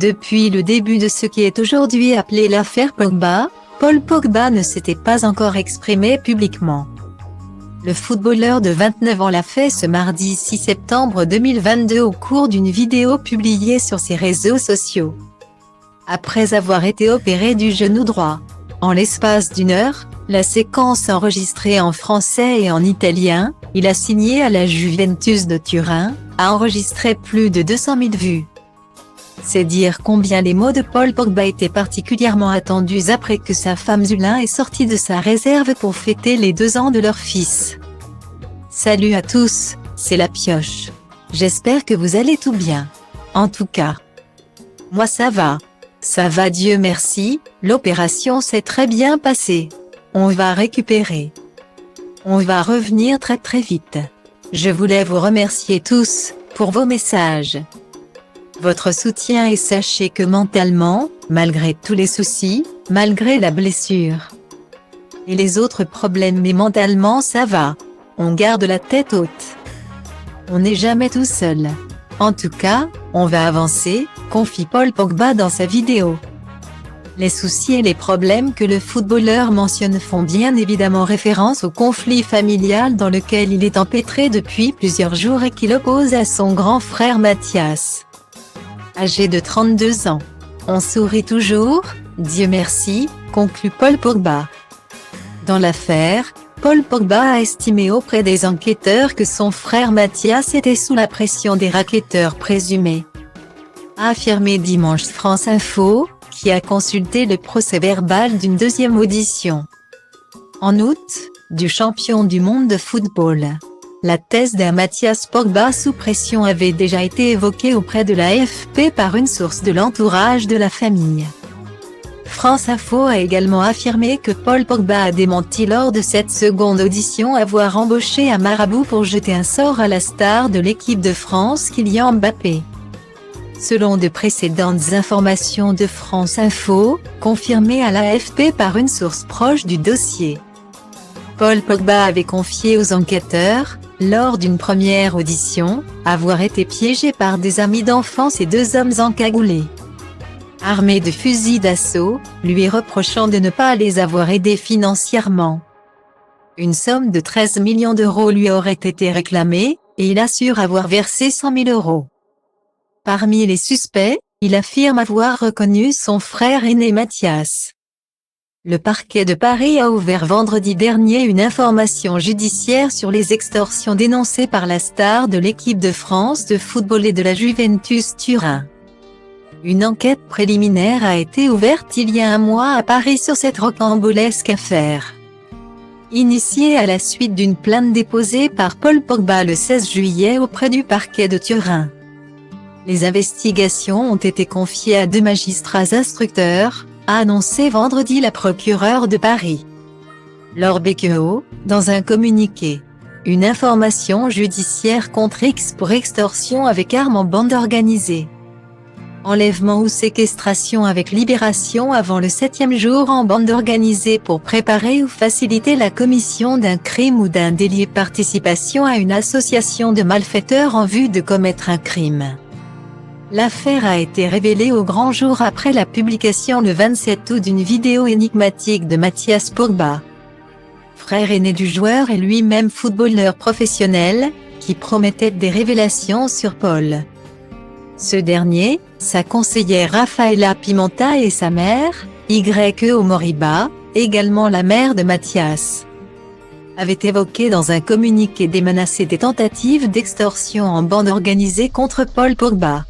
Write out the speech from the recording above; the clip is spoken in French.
Depuis le début de ce qui est aujourd'hui appelé l'affaire Pogba, Paul Pogba ne s'était pas encore exprimé publiquement. Le footballeur de 29 ans l'a fait ce mardi 6 septembre 2022 au cours d'une vidéo publiée sur ses réseaux sociaux. Après avoir été opéré du genou droit, en l'espace d'une heure, la séquence enregistrée en français et en italien, il a signé à la Juventus de Turin, a enregistré plus de 200 000 vues. C'est dire combien les mots de Paul Pogba étaient particulièrement attendus après que sa femme Zulin est sortie de sa réserve pour fêter les 2 ans de leur fils. Salut à tous, c'est la pioche. J'espère que vous allez tout bien. En tout cas, moi ça va. Ça va, Dieu merci, l'opération s'est très bien passée. On va récupérer. On va revenir très vite. Je voulais vous remercier tous pour vos messages, votre soutien, et sachez que mentalement, malgré tous les soucis, malgré la blessure et les autres problèmes, mais mentalement ça va. On garde la tête haute. On n'est jamais tout seul. En tout cas, on va avancer, confie Paul Pogba dans sa vidéo. Les soucis et les problèmes que le footballeur mentionne font bien évidemment référence au conflit familial dans lequel il est empêtré depuis plusieurs jours et qu'il oppose à son grand frère Mathias, âgé de 32 ans. On sourit toujours, Dieu merci, conclut Paul Pogba. Dans l'affaire, Paul Pogba a estimé auprès des enquêteurs que son frère Mathias était sous la pression des racketteurs présumés, a affirmé dimanche France Info, qui a consulté le procès-verbal d'une deuxième audition en août, du champion du monde de football. La thèse d'un Mathias Pogba sous pression avait déjà été évoquée auprès de l'AFP par une source de l'entourage de la famille. France Info a également affirmé que Paul Pogba a démenti lors de cette seconde audition avoir embauché un marabout pour jeter un sort à la star de l'équipe de France Kylian Mbappé. Selon de précédentes informations de France Info, confirmées à l'AFP par une source proche du dossier, Paul Pogba avait confié aux enquêteurs, lors d'une première audition, avoir été piégé par des amis d'enfance et 2 hommes encagoulés, armés de fusils d'assaut, lui reprochant de ne pas les avoir aidés financièrement. Une somme de 13 millions d'euros lui aurait été réclamée, et il assure avoir versé 100 000 euros. Parmi les suspects, il affirme avoir reconnu son frère aîné Mathias. Le parquet de Paris a ouvert vendredi dernier une information judiciaire sur les extorsions dénoncées par la star de l'équipe de France de football et de la Juventus Turin. Une enquête préliminaire a été ouverte il y a un mois à Paris sur cette rocambolesque affaire, initiée à la suite d'une plainte déposée par Paul Pogba le 16 juillet auprès du parquet de Turin. Les investigations ont été confiées à 2 magistrats instructeurs, a annoncé vendredi la procureure de Paris, Laure Becqueau, dans un communiqué. Une information judiciaire contre X pour extorsion avec arme en bande organisée, enlèvement ou séquestration avec libération avant le 7e jour en bande organisée pour préparer ou faciliter la commission d'un crime ou d'un délit, participation à une association de malfaiteurs en vue de commettre un crime. L'affaire a été révélée au grand jour après la publication le 27 août d'une vidéo énigmatique de Mathias Pogba, frère aîné du joueur et lui-même footballeur professionnel, qui promettait des révélations sur Paul. Ce dernier, sa conseillère Rafaela Pimenta et sa mère, Y.E. Moriba, également la mère de Mathias, avaient évoqué dans un communiqué des menaces et des tentatives d'extorsion en bande organisée contre Paul Pogba.